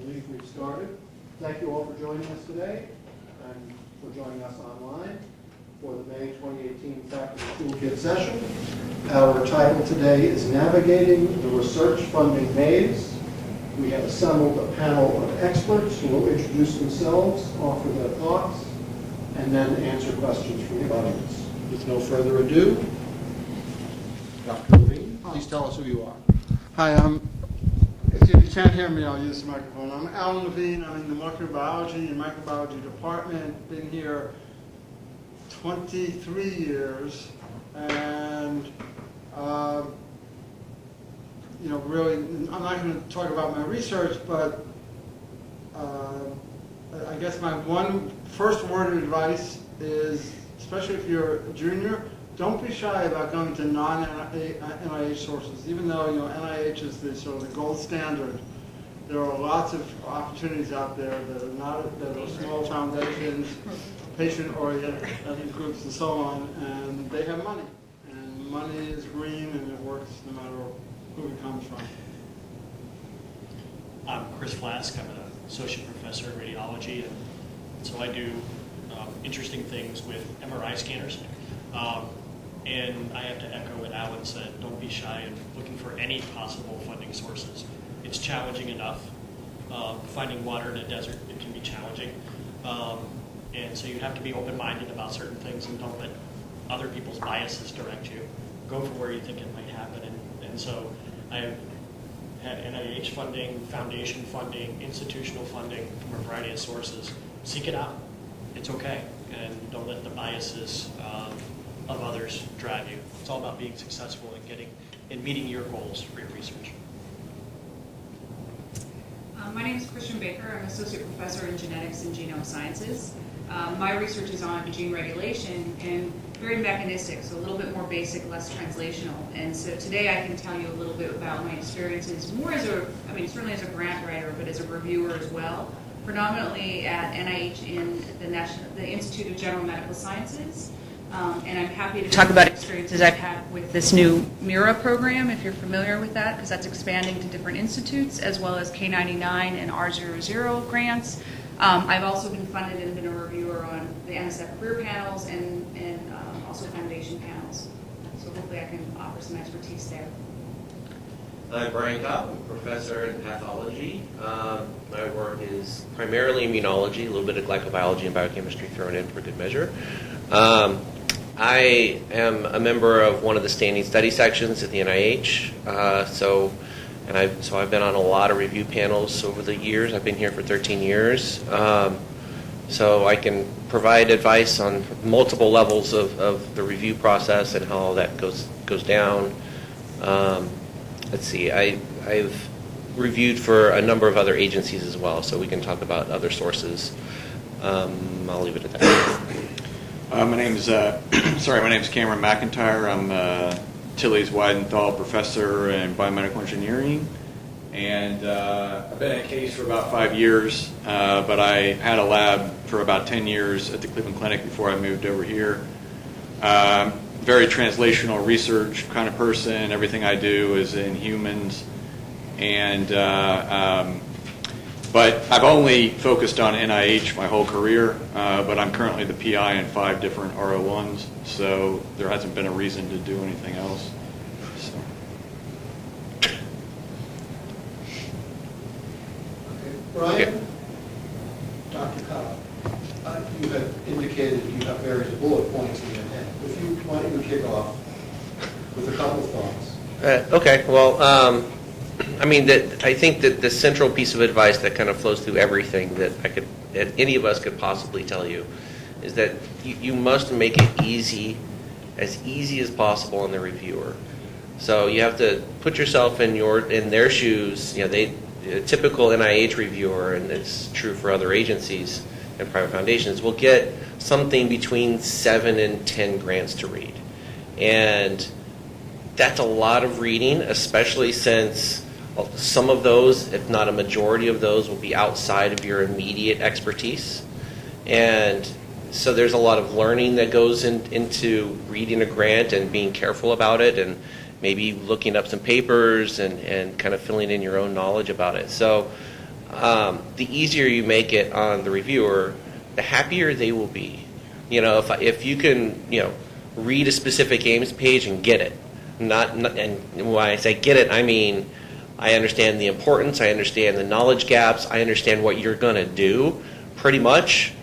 believe we've started. Thank you all for joining us today and for joining us online for the May 2018 Faculty Toolkit session. Our title today is Navigating the Research Funding Maze. We have assembled a panel of experts who will introduce themselves, offer their thoughts, and then answer questions from the audience. With no further ado, Dr. Levine, please tell us who you are. Hi, if you can't hear me, I'll use the microphone. I'm Alan Levine. I'm in the molecular biology and microbiology department. Been here 23 years, and really, I'm not going to talk about my research, but I guess my first word of advice is, especially if you're a junior, don't be shy about going to non-NIH sources. Even though NIH is the sort of the gold standard, there are lots of opportunities out there that are small foundations, patient-oriented groups, and so on, and they have money. And money is green, and it works no matter who it comes from. I'm Chris Flask. I'm an associate professor in radiology, and so I do interesting things with MRI scanners. And I have to echo what Alan said, don't be shy in looking for any possible funding sources. It's challenging enough. Finding water in a desert, it can be challenging. And so you have to be open-minded about certain things and don't let other people's biases direct you. Go for where you think it might happen. And so I've had NIH funding, foundation funding, institutional funding from a variety of sources. Seek it out. It's okay. And don't let the biases of others drive you. It's all about being successful and meeting your goals for your research. My name is Christian Baker. I'm an associate professor in genetics and genome sciences. My research is on gene regulation and very mechanistic, so a little bit more basic, less translational. And so today I can tell you a little bit about my experiences, more as certainly as a grant writer, but as a reviewer as well, predominantly at NIH in the Institute of General Medical Sciences. And I'm happy to talk about experiences I've had with this new MIRA program, if you're familiar with that, because that's expanding to different institutes, as well as K99 and R00 grants. I've also been funded and been a reviewer on the NSF career panels and also foundation panels. So hopefully I can offer some expertise there. I'm Brian Kopp. I'm a professor in pathology. My work is primarily immunology, a little bit of glycobiology and biochemistry thrown in for good measure. I am a member of one of the standing study sections at the NIH. So I've been on a lot of review panels over the years. I've been here for 13 years. So I can provide advice on multiple levels of the review process and how all that goes down. Let's see, I've reviewed for a number of other agencies as well, so we can talk about other sources. I'll leave it at that. My name is Cameron McIntyre. I'm Tilley's Weidenthal Professor in Biomedical Engineering, and I've been at Case for about 5 years, but I had a lab for about 10 years at the Cleveland Clinic before I moved over here. Very translational research kind of person. Everything I do is in humans, and but I've only focused on NIH my whole career, but I'm currently the PI in 5 different R01s, so there hasn't been a reason to do anything else. So. Okay. Brian, Dr. Cobb, you have indicated you have various bullet points in your head. Why don't you kick off with a couple of thoughts? Okay, well, I think that the central piece of advice that kind of flows through everything that any of us could possibly tell you is that you must make it as easy as possible on the reviewer. So you have to put yourself in their shoes. A typical NIH reviewer, and it's true for other agencies and private foundations, will get something between 7 and 10 grants to read, and that's a lot of reading, especially since some of those, if not a majority of those, will be outside of your immediate expertise. And so there's a lot of learning that goes into reading a grant and being careful about it, and maybe looking up some papers and kind of filling in your own knowledge about it. So the easier you make it on the reviewer, the happier they will be. If you can, read a specific Ames page and get it, and when I say get it, I mean I understand the importance, I understand the knowledge gaps, I understand what you're going to do, pretty much,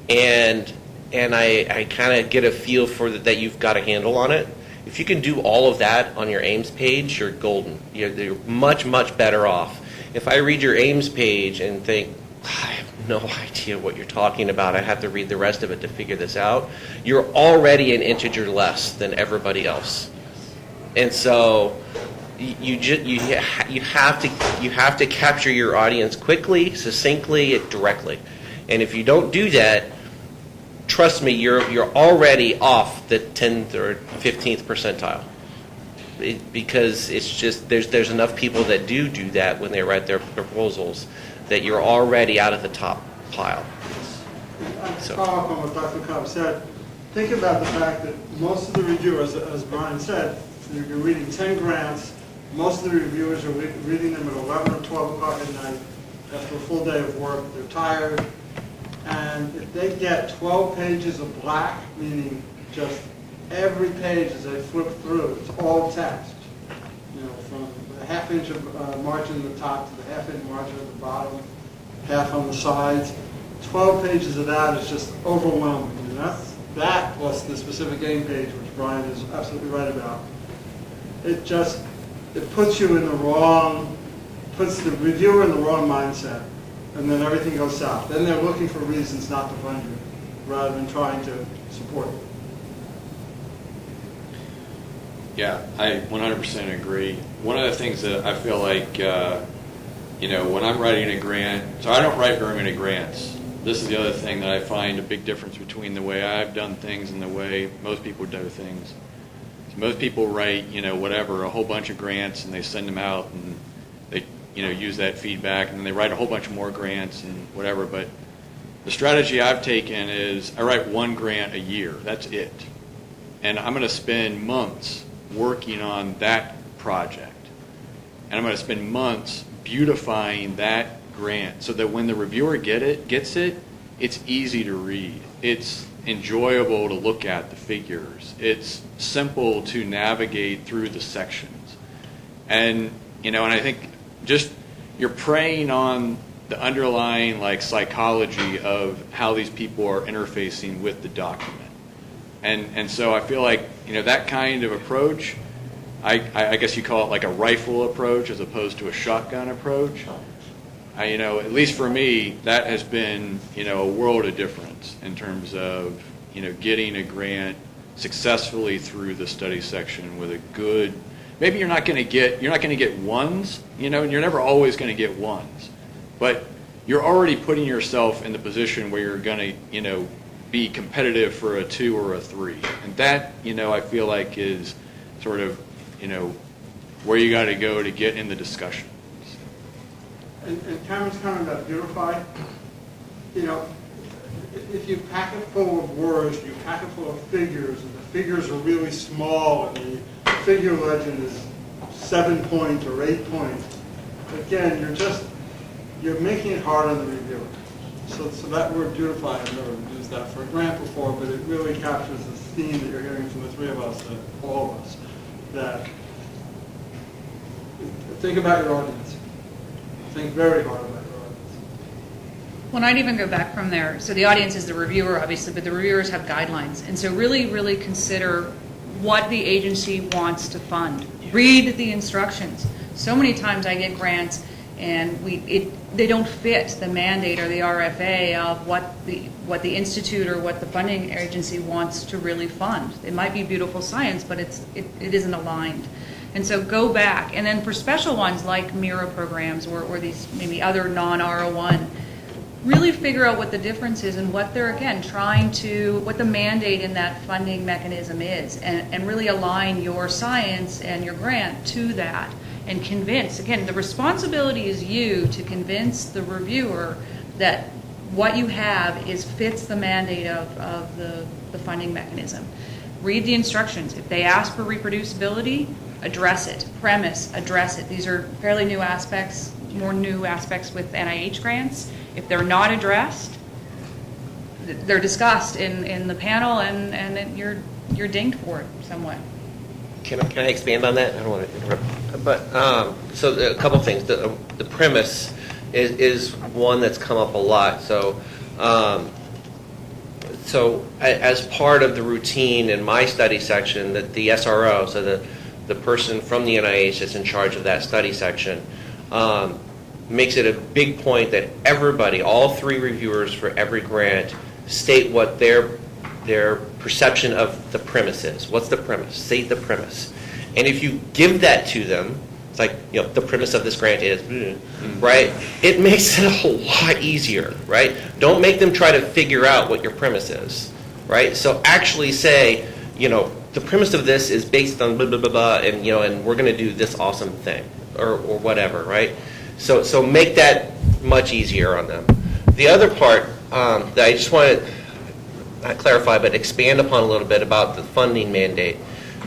and I kind of get a feel for that you've got a handle on it. If you can do all of that on your Ames page, you're golden. You're much, much better off. If I read your Ames page and think, I have no idea what you're talking about, I have to read the rest of it to figure this out, you're already an integer less than everybody else. And so you have to capture your audience quickly, succinctly, directly. And if you don't do that, trust me, you're already off the 10th or 15th percentile. Because it's just there's enough people that do that when they write their proposals that you're already out of the top pile. To follow up on what Dr. Cobb said, think about the fact that most of the reviewers, as Brian said, you're reading 10 grants, most of the reviewers are reading them at 11 or 12 o'clock at night after a full day of work. They're tired. And if they get 12 pages of black, meaning just every page as they flip through, it's all text. From the half-inch of margin at the top to the half-inch margin at the bottom, half on the sides. 12 pages of that is just overwhelming. And that plus the specific game page, which Brian is absolutely right about. It puts you in the wrong, puts the reviewer in the wrong mindset. And then everything goes south. Then they're looking for reasons not to fund you, rather than trying to support you. Yeah, I 100% agree. One of the things that I feel like, when I'm writing a grant, so I don't write very many grants. This is the other thing that I find a big difference between the way I've done things and the way most people do things. So most people write, a whole bunch of grants and they send them out and they, use that feedback and then they write a whole bunch more grants and whatever. But the strategy I've taken is I write one grant a year. That's it. And I'm going to spend months working on that project. And I'm going to spend months beautifying that grant so that when the reviewer gets it, it's easy to read. It's enjoyable to look at the figures. It's simple to navigate through the sections. And, and I think just you're preying on the underlying psychology of how these people are interfacing with the document. And so I feel like, that kind of approach, I guess you call it a rifle approach as opposed to a shotgun approach. At least for me, that has been, a world of difference in terms of, getting a grant successfully through the study section with a good, maybe you're not going to get ones, you're never always going to get ones, but you're already putting yourself in the position where you're going to, be competitive for a 2 or a 3. And that, I feel like is sort of, where you got to go to get in the discussion. And Cameron's comment about beautify, if you pack it full of words, you pack it full of figures, and the figures are really small, and the figure legend is 7 point or 8 point, again, you're making it hard on the reviewer. So that word beautify, I've never used that for a grant before, but it really captures the theme that you're hearing from the three of us, all of us, that think about your audience. Think very hard about your audience. Well, I'd even go back from there. So the audience is the reviewer, obviously, but the reviewers have guidelines. And so really, really consider what the agency wants to fund. Read the instructions. So many times I get grants and they don't fit the mandate or the RFA of what the institute or what the funding agency wants to really fund. It might be beautiful science, but it isn't aligned. And so go back. And then for special ones like MIRA programs or these maybe other non-R01, really figure out what the difference is and what they're, again, what the mandate in that funding mechanism is, and really align your science and your grant to that. And convince, again, the responsibility is you to convince the reviewer that what you have fits the mandate of the funding mechanism. Read the instructions. If they ask for reproducibility, address it. Premise, address it. These are fairly new aspects. more new aspects with NIH grants. If they're not addressed, they're discussed in the panel, and then you're dinged for it somewhat. Can I expand on that? I don't want to interrupt. But, so a couple things. The premise is one that's come up a lot. So, as part of the routine in my study section, that the SRO, so the person from the NIH that's in charge of that study section, makes it a big point that everybody, all 3 reviewers for every grant, state what their perception of the premise is. What's the premise? State the premise. And if you give that to them, it's like, the premise of this grant is, right? It makes it a whole lot easier, right? Don't make them try to figure out what your premise is, right? So actually say, the premise of this is based on blah, blah, blah, blah, and, and we're going to do this awesome thing, or whatever, right? So make that much easier on them. The other part that I just want to not clarify, but expand upon a little bit about the funding mandate.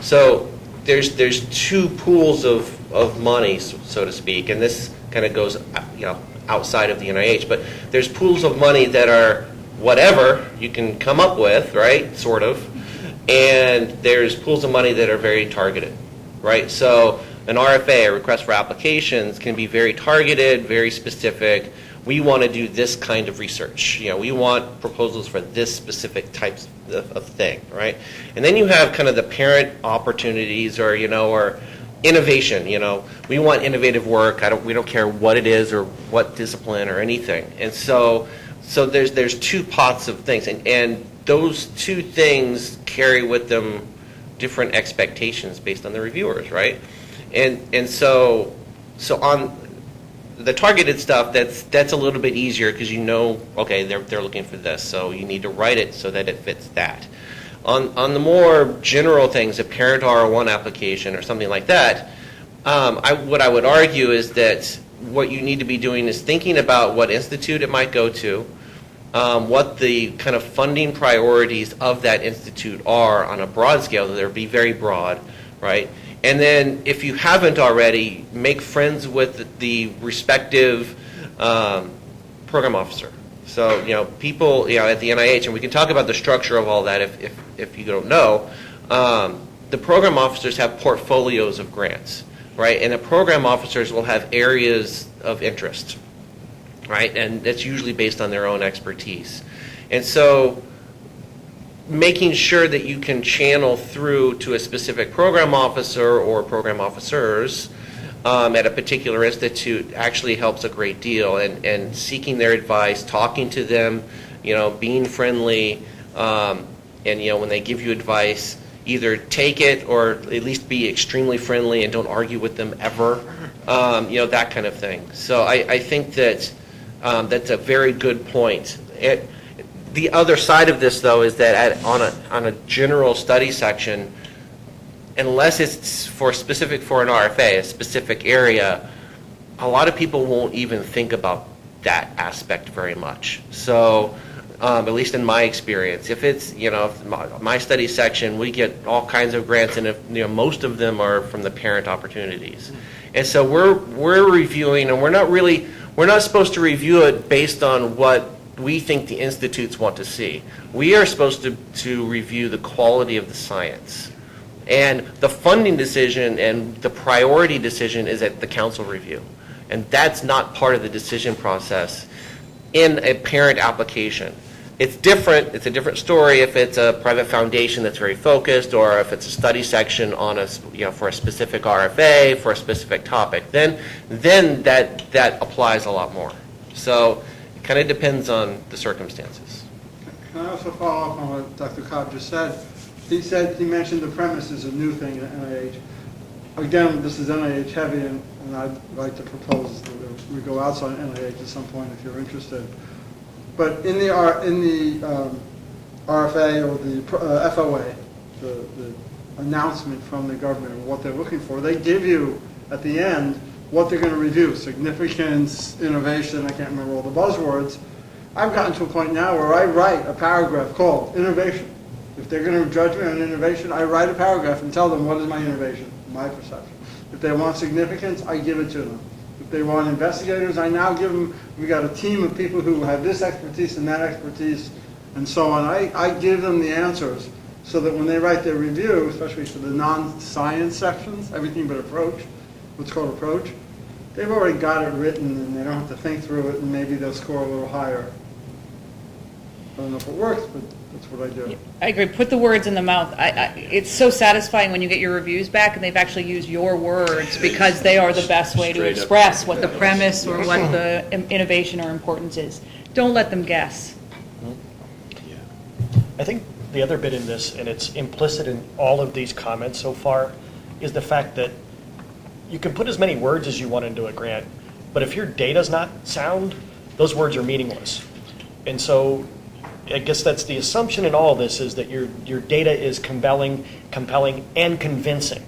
So there's 2 pools of money, so to speak, and this kind of goes outside of the NIH, but there's pools of money that are whatever you can come up with, right, sort of, and there's pools of money that are very targeted, right? So an RFA, a request for applications, can be very targeted, very specific. We want to do this kind of research. We want proposals for this specific types of thing, right? And then you have kind of the parent opportunities, or or innovation. We want innovative work. We don't care what it is or what discipline or anything. And so there's 2 pots of things, and those 2 things carry with them different expectations based on the reviewers, right? And so on the targeted stuff, that's a little bit easier because okay, they're looking for this, so you need to write it so that it fits that. On the more general things, a parent R01 application or something like that, what I would argue is that what you need to be doing is thinking about what institute it might go to, what the kind of funding priorities of that institute are on a broad scale. They'll be very broad, right? And then, if you haven't already, make friends with the respective program officer. So, people, at the NIH, and we can talk about the structure of all that if you don't know, the program officers have portfolios of grants, right? And the program officers will have areas of interest, right? And that's usually based on their own expertise. And so, making sure that you can channel through to a specific program officer or program officers at a particular institute actually helps a great deal. And seeking their advice, talking to them, being friendly, and when they give you advice, either take it or at least be extremely friendly and don't argue with them ever, that kind of thing. So I think that that's a very good point. The other side of this, though, is that on a general study section, unless it's specific for an RFA, a specific area, a lot of people won't even think about that aspect very much. So, at least in my experience, if it's if my study section, we get all kinds of grants, and if most of them are from the parent opportunities, and so we're reviewing, and we're not supposed to review it based on what we think the institutes want to see. We are supposed to review the quality of the science. And the funding decision and the priority decision is at the council review. And that's not part of the decision process in a parent application. It's different. It's a different story if it's a private foundation that's very focused, or if it's a study section on for a specific RFA, for a specific topic. Then that applies a lot more. So it kind of depends on the circumstances. Can I also follow up on what Dr. Cobb just said? He mentioned the premise is a new thing at NIH. Again, this is NIH heavy, and I'd like to propose that we go outside NIH at some point if you're interested. But in the RFA or the FOA, the announcement from the government of what they're looking for, they give you at the end what they're going to review: significance, innovation. I can't remember all the buzzwords. I've gotten to a point now where I write a paragraph called innovation. If they're going to judge me on innovation, I write a paragraph and tell them what is my innovation, my perception. If they want significance, I give it to them. If they want investigators, I now give them, we got a team of people who have this expertise and that expertise and so on. I give them the answers so that when they write their review, especially for the non-science sections, everything but approach, what's called approach, they've already got it written and they don't have to think through it, and maybe they'll score a little higher. I don't know if it works, but that's what I do. I agree. Put the words in the mouth. It's so satisfying when you get your reviews back and they've actually used your words because they are the best way to Straight up. express what the premise or what the innovation or importance is. Don't let them guess. I think the other bit in this, and it's implicit in all of these comments so far, is the fact that you can put as many words as you want into a grant, but if your data's not sound, those words are meaningless. And so I guess that's the assumption in all this, is that your data is compelling, and convincing.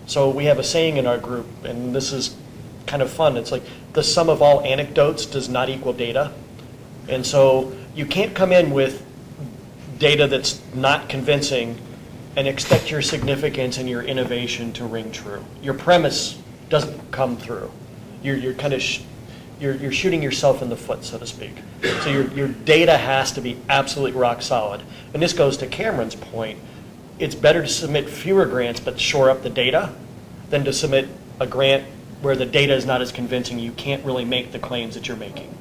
So we have a saying in our group, and this is kind of fun. It's like the sum of all anecdotes does not equal data. And so you can't come in with data that's not convincing and expect your significance and your innovation to ring true. Your premise doesn't come through. You're kind of you're shooting yourself in the foot, so to speak. So your data has to be absolutely rock solid. And this goes to Cameron's point. It's better to submit fewer grants but shore up the data than to submit a grant where the data is not as convincing. You can't really make the claims that you're making.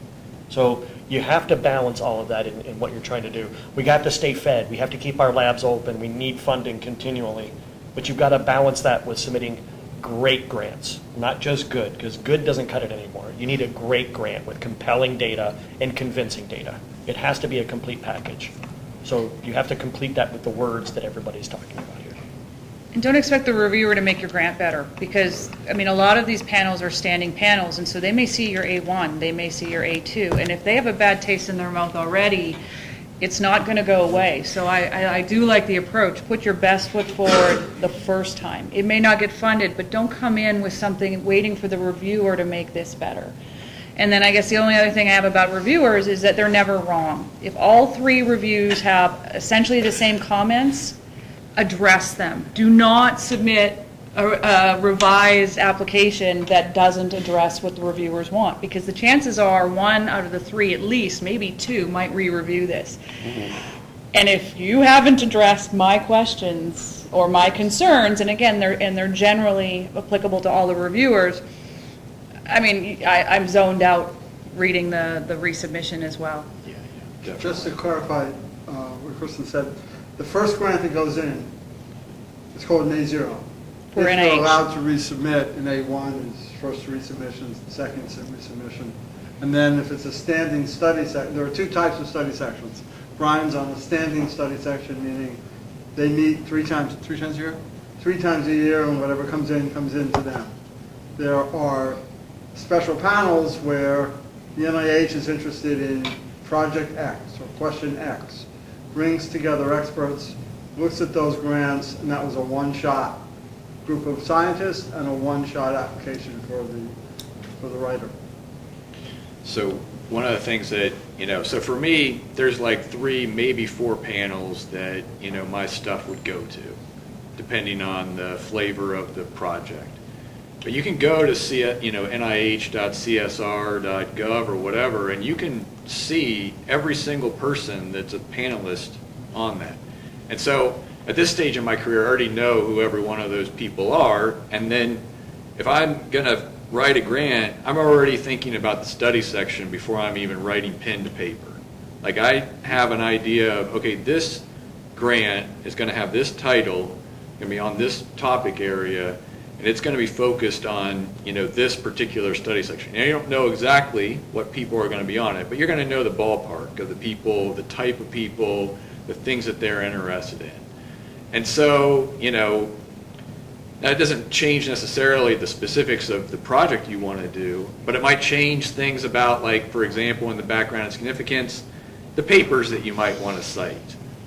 So you have to balance all of that in what you're trying to do. We got to stay fed. We have to keep our labs open. We need funding continually. But you've got to balance that with submitting great grants, not just good, because good doesn't cut it anymore. You need a great grant with compelling data and convincing data. It has to be a complete package. So you have to complete that with the words that everybody's talking about here. And don't expect the reviewer to make your grant better, because, I mean, a lot of these panels are standing panels, and so they may see your A1, they may see your A2, and if they have a bad taste in their mouth already, it's not going to go away. So I do like the approach. Put your best foot forward the first time. It may not get funded, but don't come in with something waiting for the reviewer to make this better. And then I guess the only other thing I have about reviewers is that they're never wrong. If all 3 reviews have essentially the same comments, address them. Do not submit a revised application that doesn't address what the reviewers want, because the chances are 1 out of the 3 at least, maybe 2, might re-review this. And if you haven't addressed my questions or my concerns, and again, they're generally applicable to all the reviewers, I mean, I'm zoned out reading the resubmission as well. Just to clarify what Kristen said, the first grant that goes in, it's called an A0. For if NIH. they're allowed to resubmit, an A1 is first resubmission, second resubmission. And then if it's a standing study section, there are 2 types of study sections. Brian's on the standing study section, meaning they meet 3 times a year? 3 times a year, and whatever comes into them. There are special panels where the NIH is interested in project X or question X, brings together experts, looks at those grants, and that was a one-shot group of scientists and a one-shot application for the writer. So one of the things that, so for me, there's like 3, maybe 4 panels that, my stuff would go to, depending on the flavor of the project. But you can go to nih.csr.gov or whatever, and you can see every single person that's a panelist on that. And so at this stage in my career, I already know who every one of those people are, and then if I'm going to write a grant, I'm already thinking about the study section before I'm even writing pen to paper. Like I have an idea of, okay, this grant is going to have this title, going to be on this topic area, and it's going to be focused on, this particular study section. And you don't know exactly what people are going to be on it, but you're going to know the ballpark of the people, the type of people, the things that they're interested in. And so, that doesn't change necessarily the specifics of the project you want to do, but it might change things about, like, for example, in the background and significance, the papers that you might want to cite.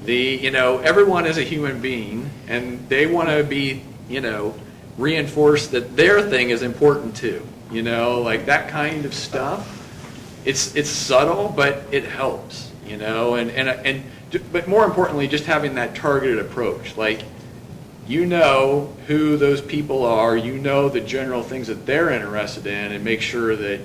Everyone is a human being, and they want to be, reinforce that their thing is important too. Like that kind of stuff. It's subtle, but it helps. But more importantly, just having that targeted approach. Like you know who those people are, you know the general things that they're interested in, and make sure that,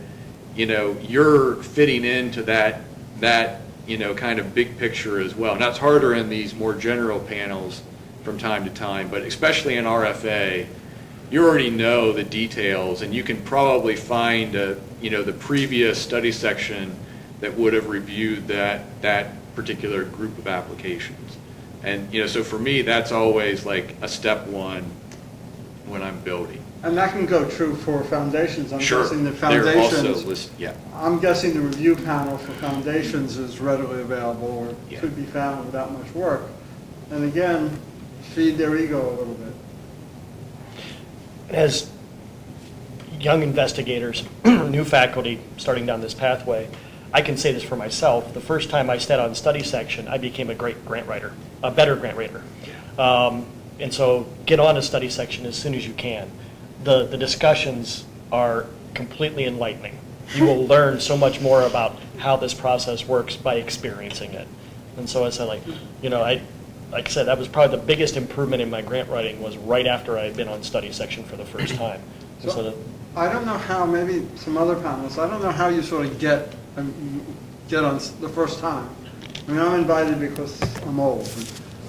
you're fitting into that kind of big picture as well. Now, it's harder in these more general panels from time to time, but especially in RFA, you already know the details, and you can probably find the previous study section that would have reviewed that particular group of applications. And so for me, that's always like a step one when I'm building. And that can go true for foundations. I'm Sure. guessing the They're foundations. also yeah. I'm guessing the review panel for foundations is readily available or Yeah. could be found without much work. And again, feed their ego a little bit. As young investigators, new faculty starting down this pathway, I can say this for myself. The first time I sat on study section, I became a great grant writer, a better grant writer. And so get on a study section as soon as you can. The discussions are completely enlightening. You will learn so much more about how this process works by experiencing it. And so I said, like I said, that was probably the biggest improvement in my grant writing was right after I had been on study section for the first time. And So I don't know how, maybe some other panelists, I don't know how you sort of get on the first time. I mean, I'm invited because I'm old.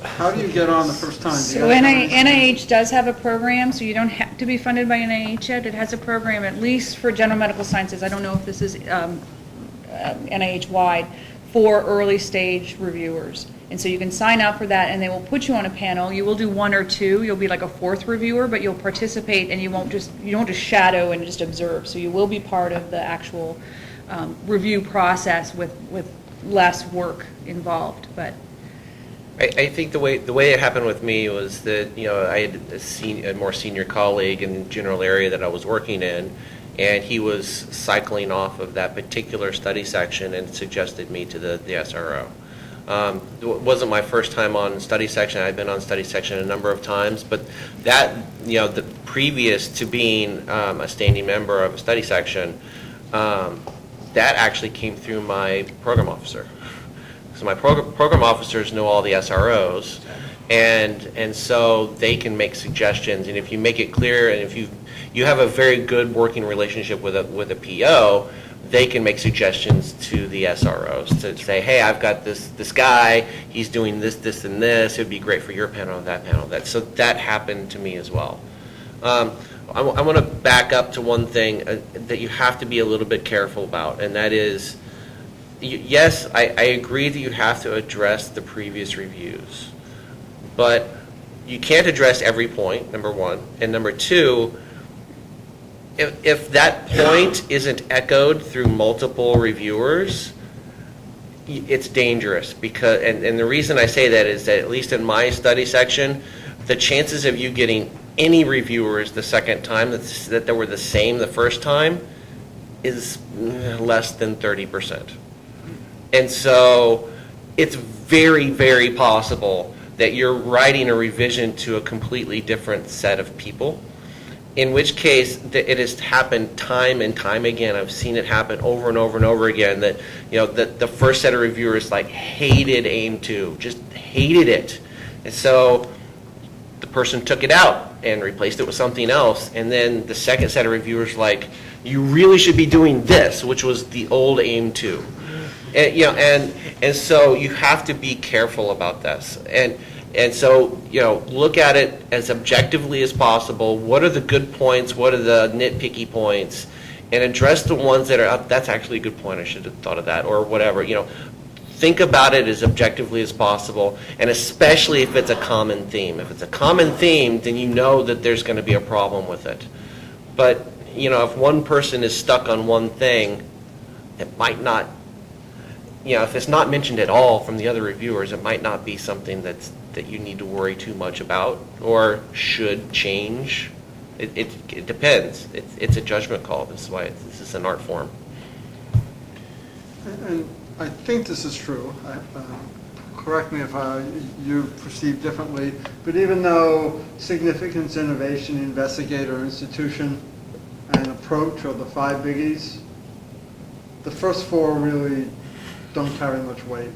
How do you get on the first time? Do you So guys have any- NIH does have a program, so you don't have to be funded by NIH yet. It has a program, at least for general medical sciences. I don't know if this is NIH-wide, for early stage reviewers. And so you can sign up for that, and they will put you on a panel. You will do one or two. You'll be like a fourth reviewer, but you'll participate, and you don't just shadow and just observe. So you will be part of the actual review process with less work involved. But I think the way it happened with me was that I had a more senior colleague in the general area that I was working in, and he was cycling off of that particular study section and suggested me to the SRO. It wasn't my first time on study section. I'd been on study section a number of times, but that the previous to being a standing member of a study section, that actually came through my program officer. So my program officers know all the SROs, and so they can make suggestions. And if you make it clear, and if you have a very good working relationship with a PO, they can make suggestions to the SROs to say, hey, I've got this guy, he's doing this, and this. It would be great for your panel, that panel, that. So that happened to me as well. I want to back up to one thing that you have to be a little bit careful about, and that is, yes, I agree that you have to address the previous reviews, but you can't address every point, number one, and number two, if that point isn't echoed through multiple reviewers, it's dangerous because, and the reason I say that is that at least in my study section, the chances of you getting any reviewers the second time that they were the same the first time is less than 30%. And so it's very, very possible that you're writing a revision to a completely different set of people, in which case it has happened time and time again. I've seen it happen over and over and over again that the first set of reviewers hated AIM2, just hated it. And so the person took it out and replaced it with something else, and then the second set of reviewers you really should be doing this, which was the old AIM2. And so you have to be careful about this. And so, look at it as objectively as possible. What are the good points? What are the nitpicky points? And address the ones that are, that's actually a good point, I should have thought of that, or whatever. Think about it as objectively as possible, and especially if it's a common theme. If it's a common theme, then you know that there's going to be a problem with it. But, if one person is stuck on one thing, it might not, if it's not mentioned at all from the other reviewers, it might not be something that you need to worry too much about or should change. It depends. It's a judgment call. This is why this is an art form. And I think this is true. Correct me if you perceive differently, but even though significance, innovation, investigator, institution, and approach are the 5 biggies, the first 4 really don't carry much weight.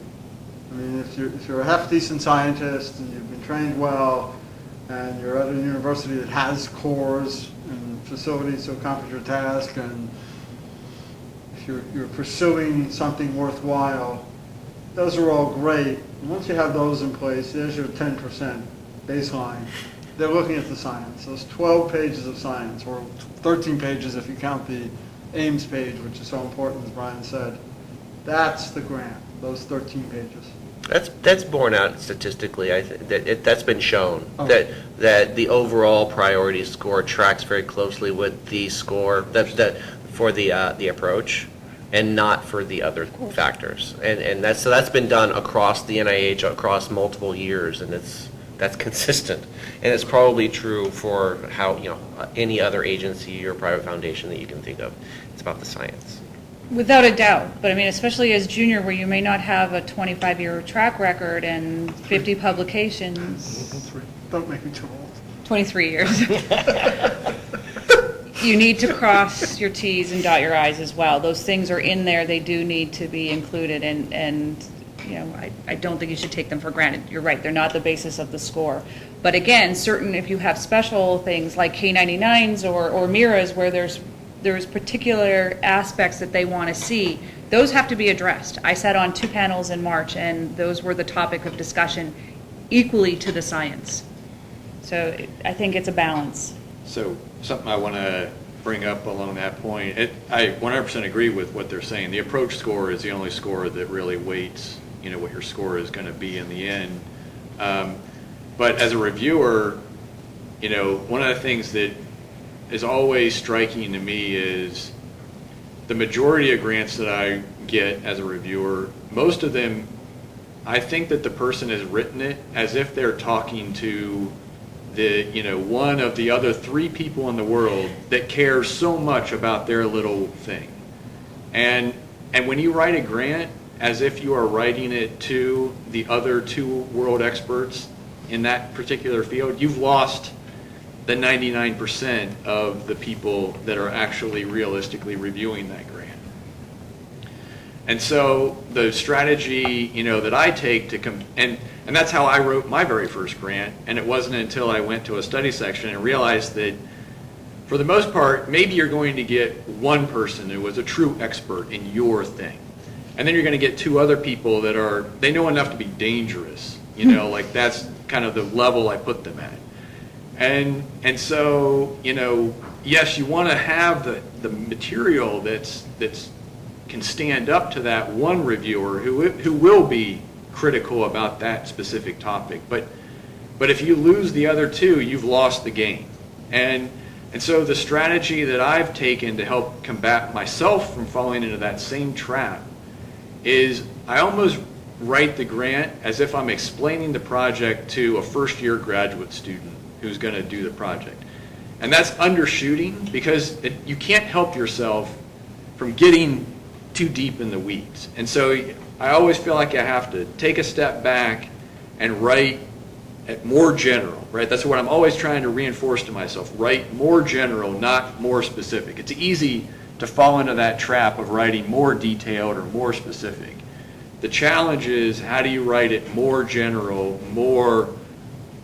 I mean, if you're a half-decent scientist and you've been trained well and you're at a university that has cores and facilities to accomplish your task, and if you're pursuing something worthwhile, those are all great. And once you have those in place, there's your 10% baseline. They're looking at the science, those 12 pages of science, or 13 pages if you count the Ames page, which is so important, as Brian said. That's the grant, those 13 pages. That's borne out statistically. I think that's been shown Oh. that the overall priority score tracks very closely with the score that for the approach, and not for the other factors. And that's been done across the NIH across multiple years, and that's consistent. And it's probably true for how any other agency or private foundation that you can think of. It's about the science. Without a doubt, but I mean, especially as junior, where you may not have a 25-year track record and 50 publications. Don't make me too old. 23 years. You need to cross your T's and dot your I's as well. Those things are in there. They do need to be included, and I don't think you should take them for granted. You're right. They're not the basis of the score. But again, if you have special things like K99s or MIRAs where there's particular aspects that they want to see, those have to be addressed. I sat on 2 panels in March, and those were the topic of discussion equally to the science. So I think it's a balance. So something I want to bring up along that point, I 100% agree with what they're saying. The approach score is the only score that really weights, what your score is going to be in the end. But as a reviewer, one of the things that is always striking to me is the majority of grants that I get as a reviewer, most of them, I think that the person has written it as if they're talking to one of the other 3 people in the world that cares so much about their little thing. And when you write a grant as if you are writing it to the other 2 world experts in that particular field, you've lost the 99% of the people that are actually realistically reviewing that grant. And so the strategy, that I take to and that's how I wrote my very first grant, and it wasn't until I went to a study section and realized that for the most part, maybe you're going to get one person who was a true expert in your thing. And then you're going to get 2 other people that they know enough to be dangerous, like that's kind of the level I put them at. And so, yes, you want to have the material that's can stand up to that one reviewer who will be critical about that specific topic. But if you lose the other 2, you've lost the game. And so the strategy that I've taken to help combat myself from falling into that same trap is I almost write the grant as if I'm explaining the project to a first-year graduate student who's going to do the project. And that's undershooting because you can't help yourself from getting too deep in the weeds. And so I always feel like I have to take a step back and write at more general, right? That's what I'm always trying to reinforce to myself. Write more general, not more specific. It's easy to fall into that trap of writing more detailed or more specific. The challenge is how do you write it more general, more,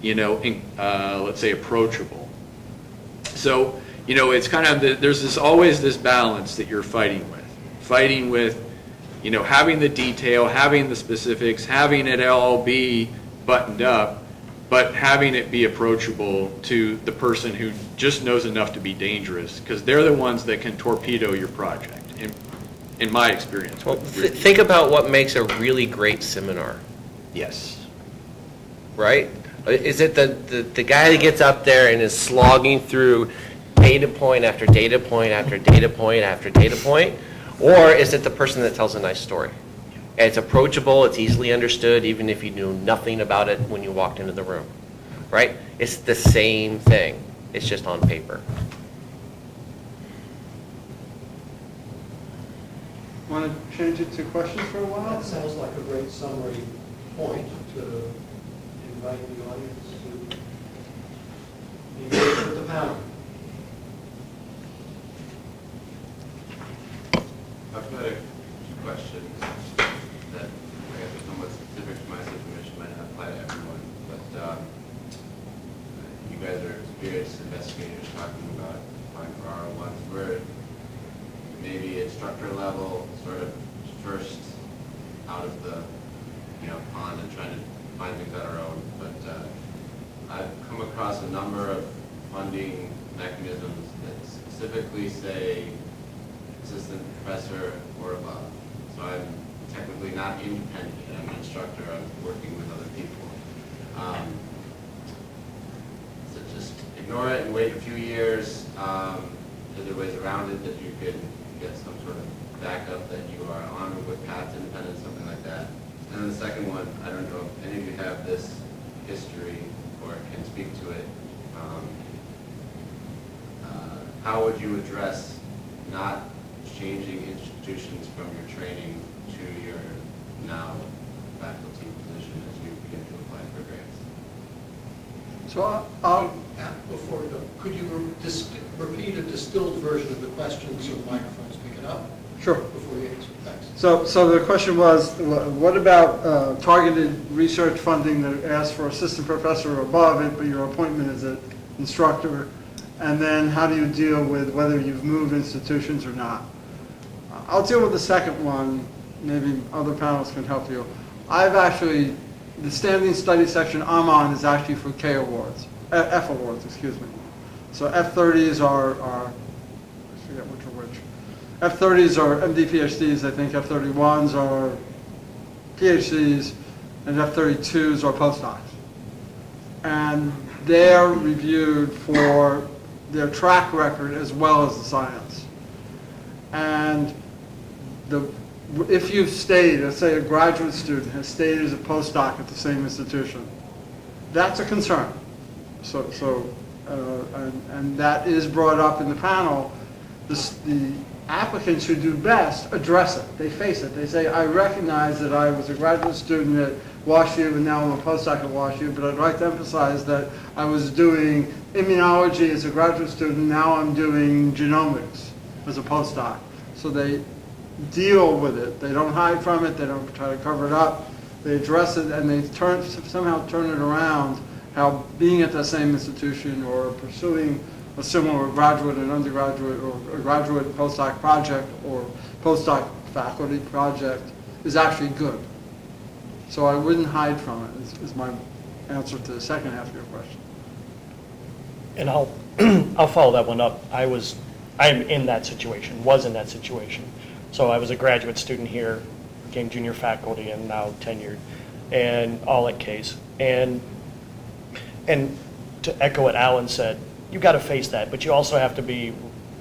let's say approachable. So, it's kind of, there's always this balance that you're fighting with. Having the detail, having the specifics, having it all be buttoned up, but having it be approachable to the person who just knows enough to be dangerous, because they're the ones that can torpedo your project, in my experience. Well, think about what makes a really great seminar. Yes. Right? Is it the guy that gets up there and is slogging through data point after data point after data point after data point? Or is it the person that tells a nice story? And it's approachable, it's easily understood, even if you knew nothing about it when you walked into the room. Right? It's the same thing. It's just on paper. Want to change it to questions for a while? That sounds like a great summary point to invite the audience to engage with the panel. I've got a few questions that I guess are somewhat specific to my situation, might not apply to everyone. But technically say assistant professor or above. So I'm technically not independent. I'm an instructor. I'm working with other people. So just ignore it and wait a few years. Are there ways around it that you could get some sort of backup that you are on with path to independence, something like that? And then the second one, I don't know if any of you have this history or can speak to it. How would you address not changing institutions from your training to your now faculty position as you begin to apply for grants? So Before we go, could you repeat a distilled version of the question so the microphones pick it up sure. before you answer? Thanks. So the question was, what about targeted research funding that asks for assistant professor or above it, but your appointment is an instructor? And then how do you deal with whether you've moved institutions or not? I'll deal with the second one. Maybe other panels can help you. The standing study section I'm on is actually for K awards, F awards, excuse me. So F30s are I forget which are which. F30s are MD PhDs, I think F31s are PhDs, and F32s are postdocs. And they're reviewed for their track record as well as the science. And if you've stayed, let's say a graduate student has stayed as a postdoc at the same institution, that's a concern. And that is brought up in the panel. The applicants who do best address it. They face it. They say, I recognize that I was a graduate student at WashU and now I'm a postdoc at WashU, but I'd like to emphasize that I was doing immunology as a graduate student, now I'm doing genomics as a postdoc. So they deal with it. They don't hide from it. They don't try to cover it up. They address it and they somehow turn it around, how being at the same institution or pursuing a similar graduate and undergraduate or a graduate postdoc project or postdoc faculty project is actually good. So I wouldn't hide from it, is my answer to the second half of your question. And I'll follow that one up. I'm in that situation, was in that situation. So I was a graduate student here, became junior faculty and now tenured, and all at Case. And to echo what Alan said, you got to face that, but you also have to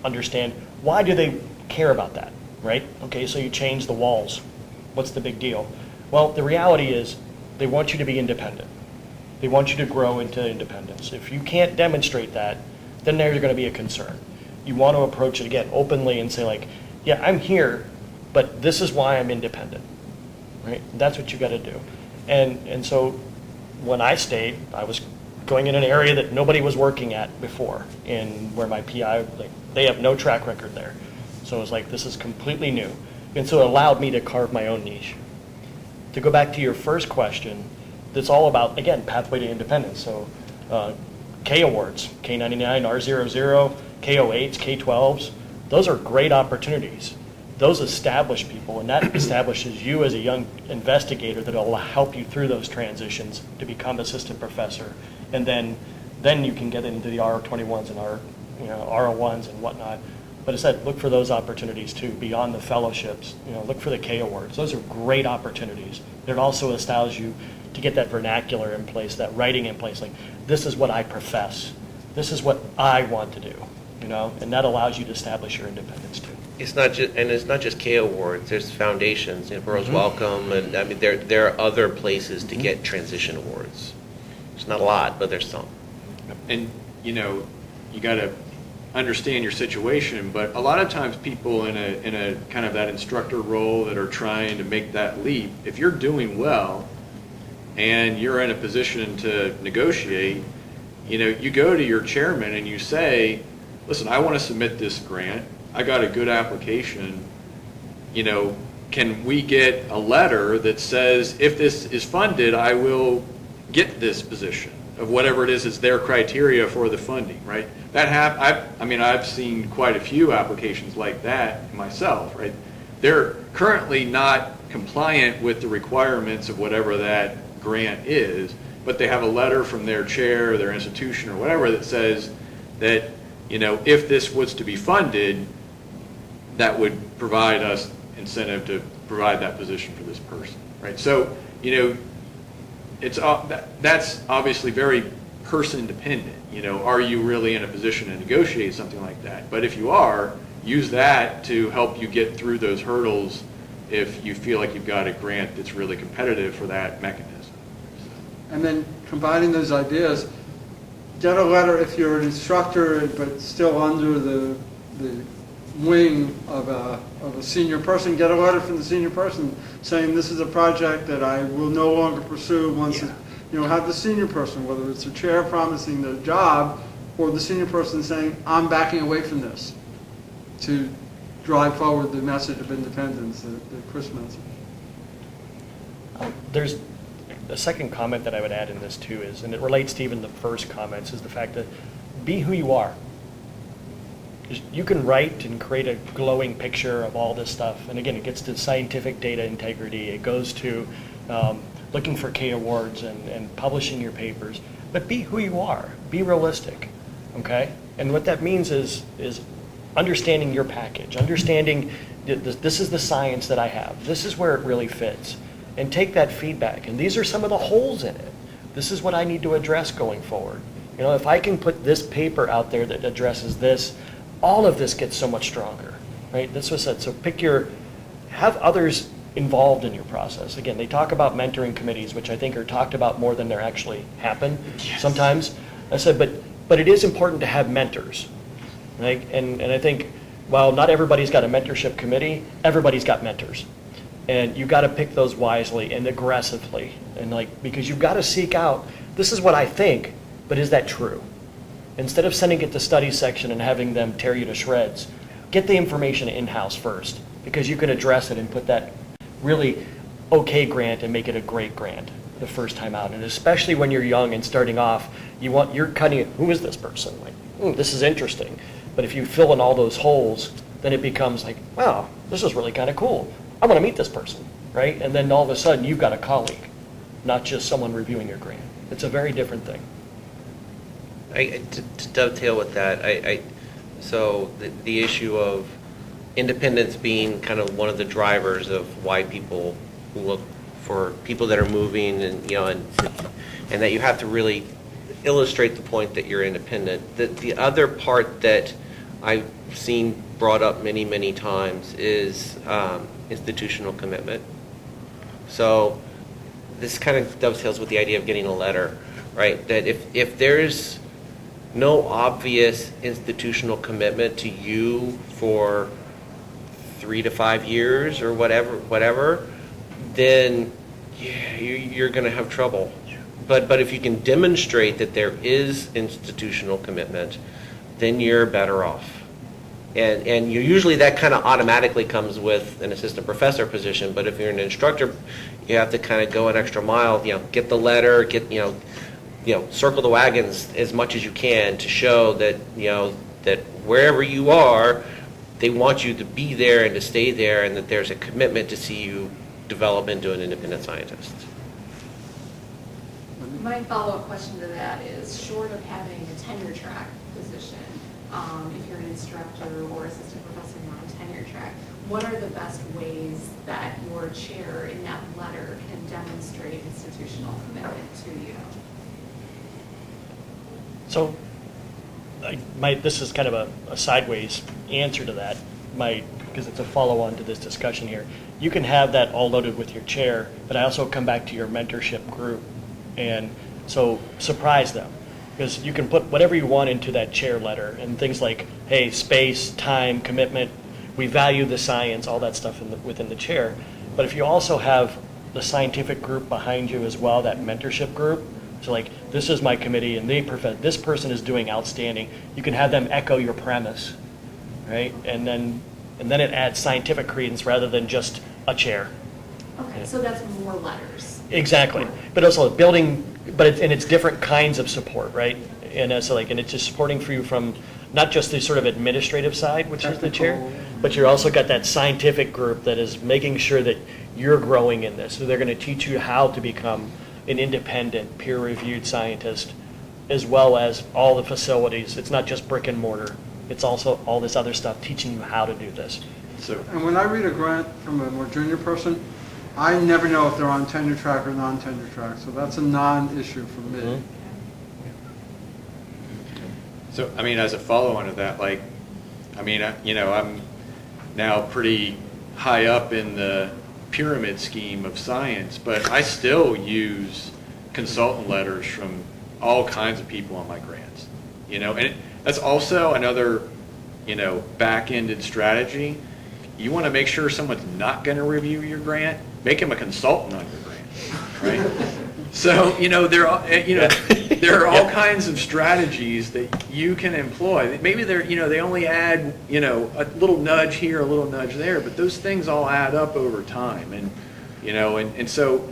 understand why do they care about that, right? Okay, so you change the walls. What's the big deal? Well, the reality is they want you to be independent. They want you to grow into independence. If you can't demonstrate that, then there's going to be a concern. You want to approach it again openly and say like, yeah, I'm here, but this is why I'm independent, right? That's what you got to do. And so when I stayed, I was going in an area that nobody was working at before, in where my PI, they have no track record there. So it was like, this is completely new. And so it allowed me to carve my own niche. To go back to your first question, that's all about, again, pathway to independence. So K awards, K99, R00, K08s, K12s, those are great opportunities. Those establish people, and that establishes you as a young investigator that will help you through those transitions to become assistant professor. And then you can get into the R21s and R01s and whatnot. But I said, look for those opportunities too, beyond the fellowships. Look for the K awards. Those are great opportunities. It also allows you to get that vernacular in place, that writing in place. Like, this is what I profess. This is what I want to do. And that allows you to establish your independence too. It's not just K awards. There's foundations, Burroughs Welcome, and I mean there are other places to get transition awards. It's not a lot, but there's some. And you got to understand your situation, but a lot of times people in a kind of that instructor role that are trying to make that leap, if you're doing well and you're in a position to negotiate, you go to your chairman and you say, listen, I want to submit this grant. I got a good application. Can we get a letter that says if this is funded, I will get this position of whatever it is their criteria for the funding, right? I've seen quite a few applications like that myself, right? They're currently not compliant with the requirements of whatever that grant is, but they have a letter from their chair or their institution or whatever that says that if this was to be funded, that would provide us incentive to provide that position for this person, right? So, it's that's obviously very person dependent. Are you really in a position to negotiate something like that? But if you are, use that to help you get through those hurdles if you feel like you've got a grant that's really competitive for that mechanism. And then combining those ideas, get a letter if you're an instructor but still under the wing of a senior person, get a letter from the senior person saying this is a project that I will no longer pursue once have the senior person, whether it's a chair promising the job or the senior person saying I'm backing away from this, to drive forward the message of independence that Chris mentioned. There's a second comment that I would add in this too is, and it relates to even the first comments, is the fact that be who you are. You can write and create a glowing picture of all this stuff, and again, it gets to scientific data integrity. It goes to looking for K awards and publishing your papers, but be who you are. Be realistic, okay? And what that means is understanding your package, understanding this is the science that I have. This is where it really fits, and take that feedback. And these are some of the holes in it. This is what I need to address going forward. If I can put this paper out there that addresses this, all of this gets so much stronger, right? This was said. So have others involved in your process. Again, they talk about mentoring committees, which I think are talked about more than they actually happen sometimes. I said, but it is important to have mentors, right? And I think while not everybody's got a mentorship committee, everybody's got mentors. And you've got to pick those wisely and aggressively. And because you've got to seek out, this is what I think, but is that true? Instead of sending it to studies section and having them tear you to shreds, get the information in-house first, because you can address it and put that really okay grant and make it a great grant the first time out. And especially when you're young and starting off, you're cutting it, who is this person? This is interesting. But if you fill in all those holes, then it becomes like, wow, this is really kind of cool. I want to meet this person, right? And then all of a sudden you've got a colleague, not just someone reviewing your grant. It's a very different thing. To dovetail with that, so the issue of independence being kind of one of the drivers of why people look for people that are moving, and and that you have to really illustrate the point that you're independent. The other part that I've seen brought up many times is institutional commitment. So this kind of dovetails with the idea of getting a letter, right? That if there's no obvious institutional commitment to you for 3 to 5 years or whatever, then you're going to have trouble. But if you can demonstrate that there is institutional commitment, then you're better off. And usually that kind of automatically comes with an assistant professor position. But if you're an instructor, you have to kind of go an extra mile. Get the letter, circle the wagons as much as you can to show that that wherever you are, they want you to be there and to stay there, and that there's a commitment to see you develop into an independent scientist. My follow-up question to that is, short of having a tenure track position, if you're an instructor or assistant professor on tenure track, what are the best ways that your chair in that letter can demonstrate institutional commitment to you? So this is kind of a sideways answer to that, because it's a follow-on to this discussion here. You can have that all loaded with your chair, but I also come back to your mentorship group. And so surprise them, because you can put whatever you want into that chair letter, and things like, hey, space, time, commitment, we value the science, all that stuff within the chair. But if you also have the scientific group behind you as well, that mentorship group, so this is my committee, and this person is doing outstanding, you can have them echo your premise, right? And then it adds scientific credence rather than just a chair. Okay, so that's more letters. Exactly, but also building, it's different kinds of support, right? And and it's just supporting for you from not just the sort of administrative side, which is the chair, but you also got that scientific group that is making sure that you're growing in this. So they're going to teach you how to become an independent, peer-reviewed scientist as well as all the facilities. It's not just brick and mortar. It's also all this other stuff, teaching you how to do this. So, And when I read a grant from a more junior person, I never know if they're on tenure track or non-tenure track, so that's a non-issue for me. Mhm. so I mean, as a follow-on to that, like, I mean, I'm now pretty high up in the pyramid scheme of science, but I still use consultant letters from all kinds of people on my grants, and that's also another, back-ended strategy. You want to make sure someone's not going to review your grant, make them a consultant on your grant, right? So, there are all kinds of strategies that you can employ. Maybe they only add, a little nudge here, a little nudge there, but those things all add up over time. And so,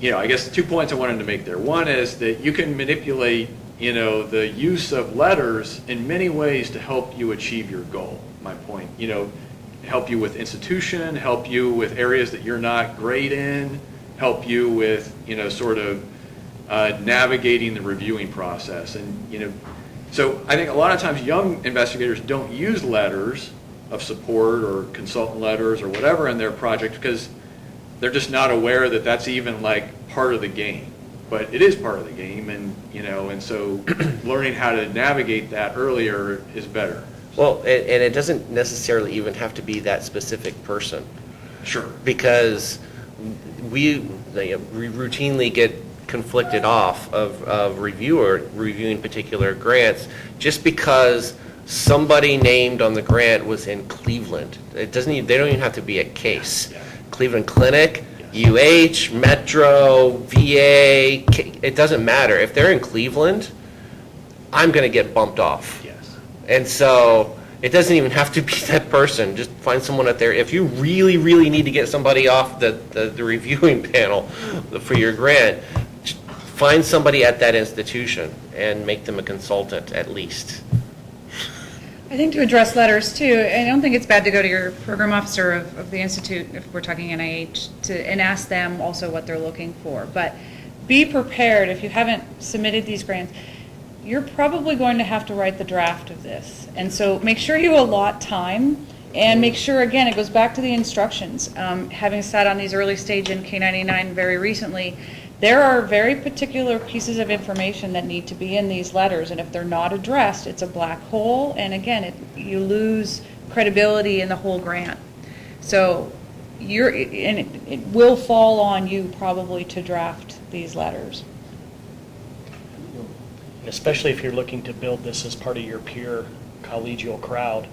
I guess 2 points I wanted to make there. One is that you can manipulate, the use of letters in many ways to help you achieve your goal. My point, help you with institution, help you with areas that you're not great in, help you with, sort of navigating the reviewing process. And, so I think a lot of times young investigators don't use letters of support or consultant letters or whatever in their project because they're just not aware that that's even like part of the game. But it is part of the game, and, and so learning how to navigate that earlier is better. Well, and it doesn't necessarily even have to be that specific person. Sure. Because we routinely get conflicted off of reviewing particular grants just because somebody named on the grant was in Cleveland. They don't even have to be a case. Yeah. Cleveland Clinic, UH, Metro, VA, it doesn't matter. If they're in Cleveland, I'm going to get bumped off. Yes. And so it doesn't even have to be that person. Just find someone out there. If you really, really need to get somebody off the reviewing panel for your grant, find somebody at that institution and make them a consultant at least. I think to address letters too, I don't think it's bad to go to your program officer of the institute, if we're talking NIH, and ask them also what they're looking for. But be prepared. If you haven't submitted these grants, you're probably going to have to write the draft of this. And so make sure you allot time, and make sure, again, it goes back to the instructions. Having sat on these early stage in K99 very recently, there are very particular pieces of information that need to be in these letters, and if they're not addressed, it's a black hole, and again, you lose credibility in the whole grant. So it will fall on you probably to draft these letters. Especially if you're looking to build this as part of your peer collegial crowd,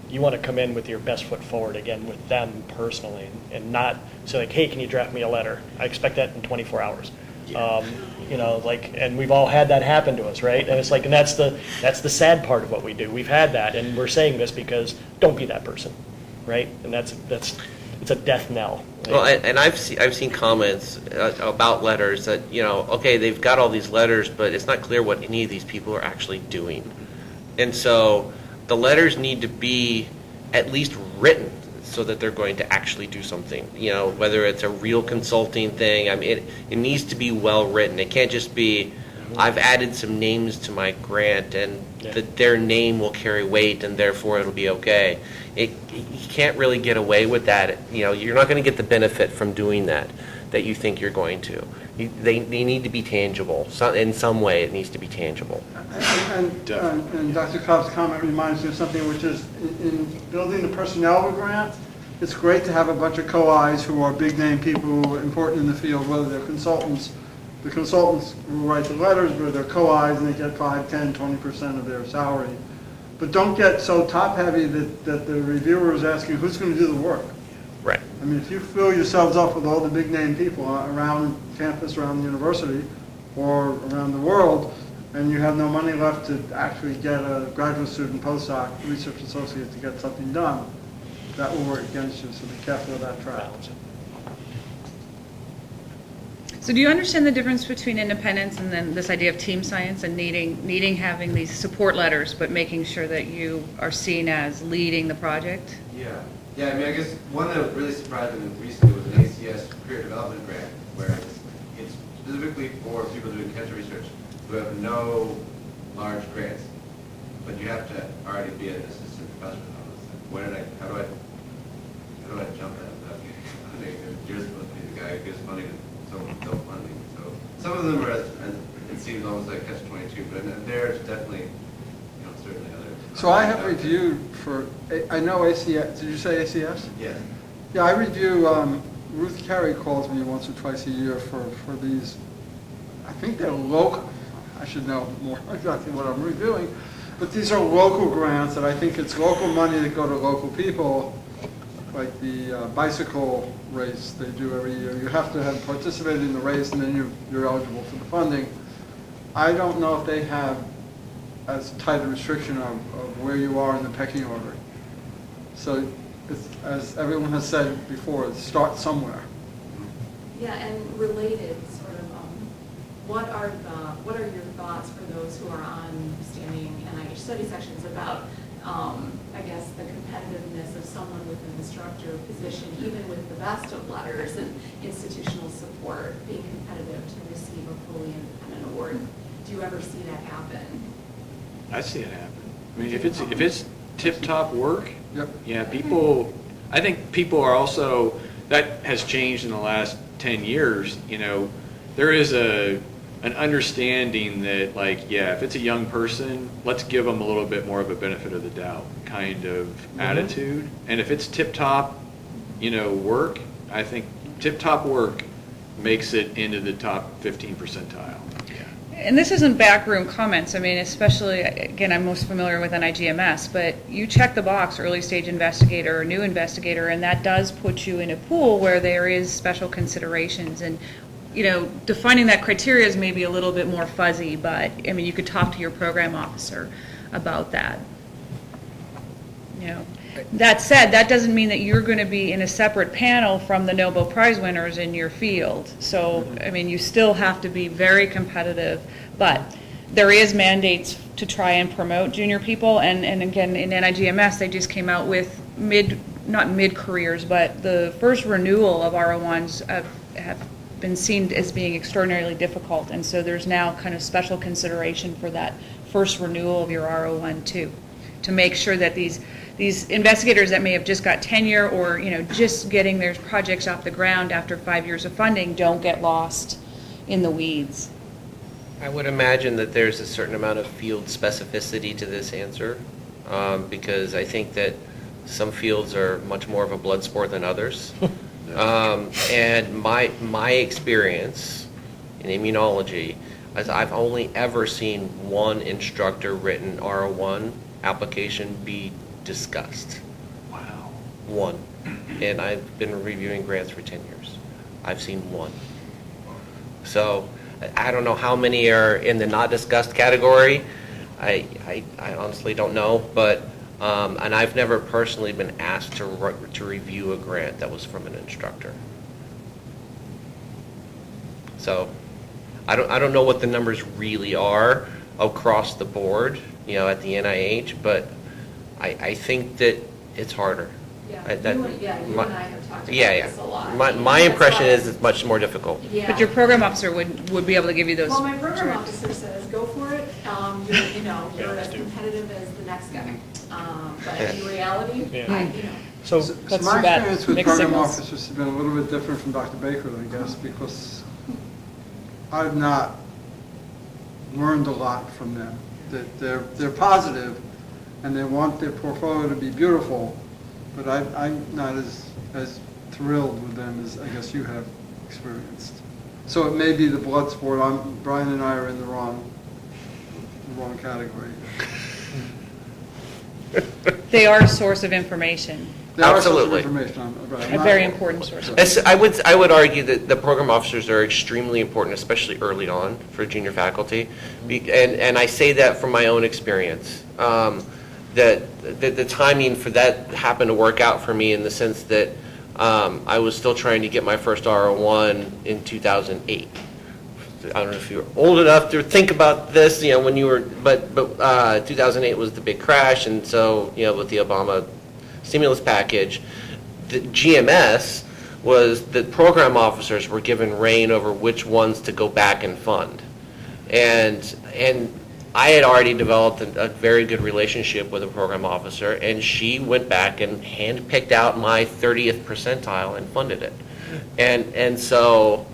you want to come in with your best foot forward, again, with them personally, and not say, like, hey, can you draft me a letter? I expect that in 24 hours. Yeah. And we've all had that happen to us, right? And it's like, and that's the sad part of what we do. We've had that, and we're saying this because don't be that person, right? And it's a death knell. Right? Well, and I've seen comments about letters that, okay, they've got all these letters, but it's not clear what any of these people are actually doing. And so the letters need to be at least written so that they're going to actually do something. Whether it's a real consulting thing, I mean, it needs to be well written. It can't just be, I've added some names to my grant, and their name will carry weight, and therefore it'll be okay. You can't really get away with that. You're not going to get the benefit from doing that you think you're going to. They need to be tangible. In some way, it needs to be tangible. And Dr. Cobb's comment reminds me of something, which is in building the personnel of a grant, it's great to have a bunch of co-Is who are big name people who are important in the field, whether they're consultants. The consultants will write the letters, but they're co-Is and they get 5, 10, 20% of their salary. But don't get so top heavy that the reviewer is asking who's going to do the work. Right. I mean, if you fill yourselves up with all the big name people around campus, around the university, or around the world, and you have no money left to actually get a graduate student, postdoc, research associate to get something done, that will work against you, so be careful of that trap. So do you understand the difference between independence and then this idea of team science and needing having these support letters, but making sure that you are seen as leading the project? Yeah. Yeah, I mean, I guess one that was really surprising recently was an ACS career development grant, where it's specifically for people doing cancer research. who have no large grants, but you have to already be an assistant professor and all this stuff. How do I jump that without getting funding? You're supposed to be the guy who gives money to someone with no funding. So some of them are, it seems almost like catch-22, but there's definitely, certainly other. So I have reviewed for, I know ACS, did you say ACS? Yes. Yeah, I review, Ruth Carey calls me once or twice a year for these, I think they're local, I should know more exactly what I'm reviewing, but these are local grants, and I think it's local money that go to local people, like the bicycle race they do every year. You have to have participated in the race, and then you're eligible for the funding. I don't know if they have as tight a restriction of where you are in the pecking order. So, it's, as everyone has said before, start somewhere. Yeah, and related, sort of, what are your thoughts for those who are on standing NIH study sections about, I guess, the competitiveness of someone with an instructor position, even with the best of letters and institutional support, being competitive to receive a fully independent award? Do you ever see that happen? I see it happen. I mean, if it's tip-top work, Yep. yeah, I think people are also, that has changed in the last 10 years, there is an understanding that, like, yeah, if it's a young person, let's give them a little bit more of a benefit of the doubt kind of attitude. And if it's tip-top, work, I think tip-top work makes it into the top 15 percentile. And this isn't backroom comments. I mean, especially, again, I'm most familiar with NIGMS, but you check the box, early stage investigator or new investigator, and that does put you in a pool where there is special considerations. And, defining that criteria is maybe a little bit more fuzzy, but, I mean, you could talk to your program officer about that. That said, that doesn't mean that you're going to be in a separate panel from the Nobel Prize winners in your field. So, I mean, you still have to be very competitive, but there is mandates to try and promote junior people, and again, in NIGMS, they just came out with not mid-careers, but the first renewal of R01s have been seen as being extraordinarily difficult, and so there's now kind of special consideration for that first renewal of your R01 too, to make sure that these investigators that may have just got tenure or just getting their projects off the ground after 5 years of funding don't get lost in the weeds. I would imagine that there's a certain amount of field specificity to this answer, because I think that some fields are much more of a blood sport than others. And my experience in immunology is I've only ever seen one instructor written R01 application be discussed. Wow. One. And I've been reviewing grants for 10 years. I've seen one. So I don't know how many are in the not discussed category. I honestly don't know, but and I've never personally been asked to review a grant that was from an instructor. So I don't know what the numbers really are across the board, at the NIH, but I think that it's harder. Yeah, You and I have talked about this a lot. My impression is it's much more difficult. Yeah. But your program officer would be able to give you those. Well, my program direct- officer says, go for it. You're as competitive as the next guy. But in reality, So That's my too bad. experience with Mixed program signals. officers has been a little bit different from Dr. Baker, I guess, because I've not learned a lot from them. That they're positive, and they want their portfolio to be beautiful, but I'm not as thrilled with them as I guess you have experienced. So it may be the blood sport. Brian and I are in the wrong category. They are a source of information, There are Absolutely. some information a very important source of I would argue that the program officers are extremely important, especially early on for junior faculty, and I say that from my own experience. That the timing for that happened to work out for me in the sense that I was still trying to get my first R01 in 2008. I don't know if you were old enough to think about this, when you were, but 2008 was the big crash, and so with the Obama stimulus package, the GMS was the program officers were given reign over which ones to go back and fund. And I had already developed a very good relationship with a program officer, and she went back and hand-picked out my 30th percentile and funded it. And so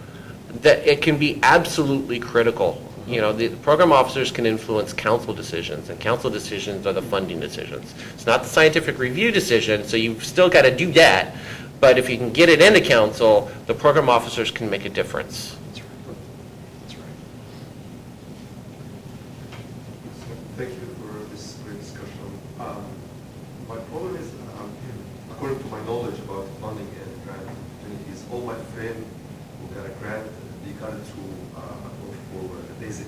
that it can be absolutely critical. You know, the program officers can influence council decisions, and council decisions are the funding decisions. It's not the scientific review decision, so you've still got to do that. But if you can get it into council, the program officers can make a difference. Thank you for this great discussion. My problem is, according to my knowledge about funding and grant opportunities, all my friends who got a grant, they got it through for the basic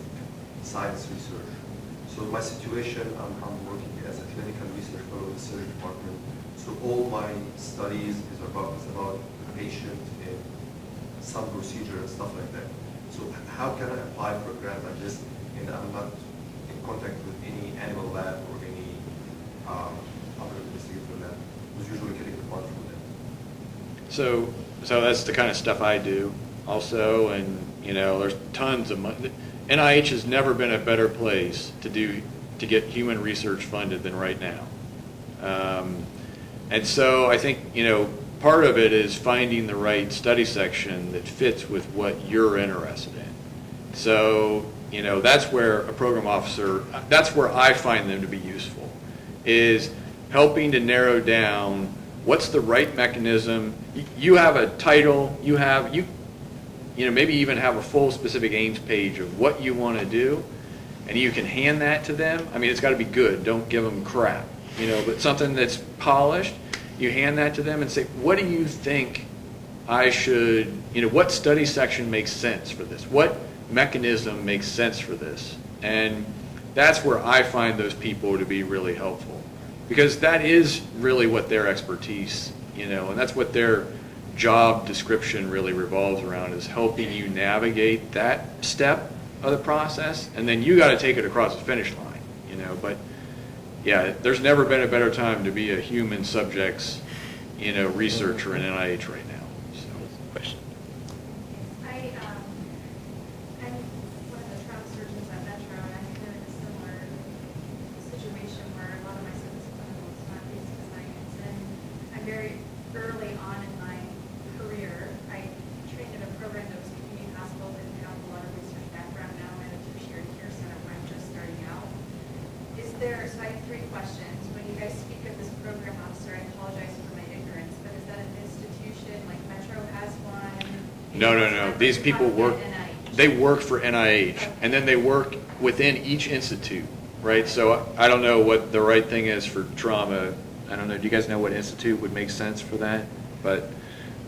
science research. So my situation, I'm working as a clinical research fellow in the surgery department. So all my studies is about the patient and some procedure and stuff like that. So how can I apply for a grant like this? And I'm not in contact with any animal lab or any other investigator lab who's usually getting the funds from them. So that's the kind of stuff I do also, and you know, there's tons of money. NIH has never been a better place to get human research funded than right now. And so I think, you know, part of it is finding the right study section that fits with what you're interested in. So, you know, that's where a program officer, that's where I find them to be useful, is helping to narrow down what's the right mechanism. You have a title, you know, maybe even have a full specific aims page of what you want to do, and you can hand that to them. I mean, it's got to be good. Don't give them crap, you know, but something that's polished. You hand that to them and say, what do you think I should, you know, what study section makes sense for this? What mechanism makes sense for this? And that's where I find those people to be really helpful, because that is really what their expertise, you know, and that's what their job description really revolves around, is helping you navigate that step of the process, and then you got to take it across the finish line, you know. But yeah, there's never been a better time to be a human subjects, you know, researcher in NIH right now. So, Question. I'm one of the trauma surgeons at Metro, and I'm kind of in a similar situation where a lot of my stuff is clinical, it's not basic science. And I'm very early on in my career. I trained in a program that was community hospital, didn't have a lot of research background. Now I'm at a tertiary care center where I'm just starting out. So I have three questions. When you guys speak of this program officer, I apologize for my ignorance, but is that an institution, like Metro has one? No. These people work, they work for NIH, and then they work within each institute, right? So I don't know what the right thing is for trauma. I don't know. Do you guys know what institute would make sense for that? But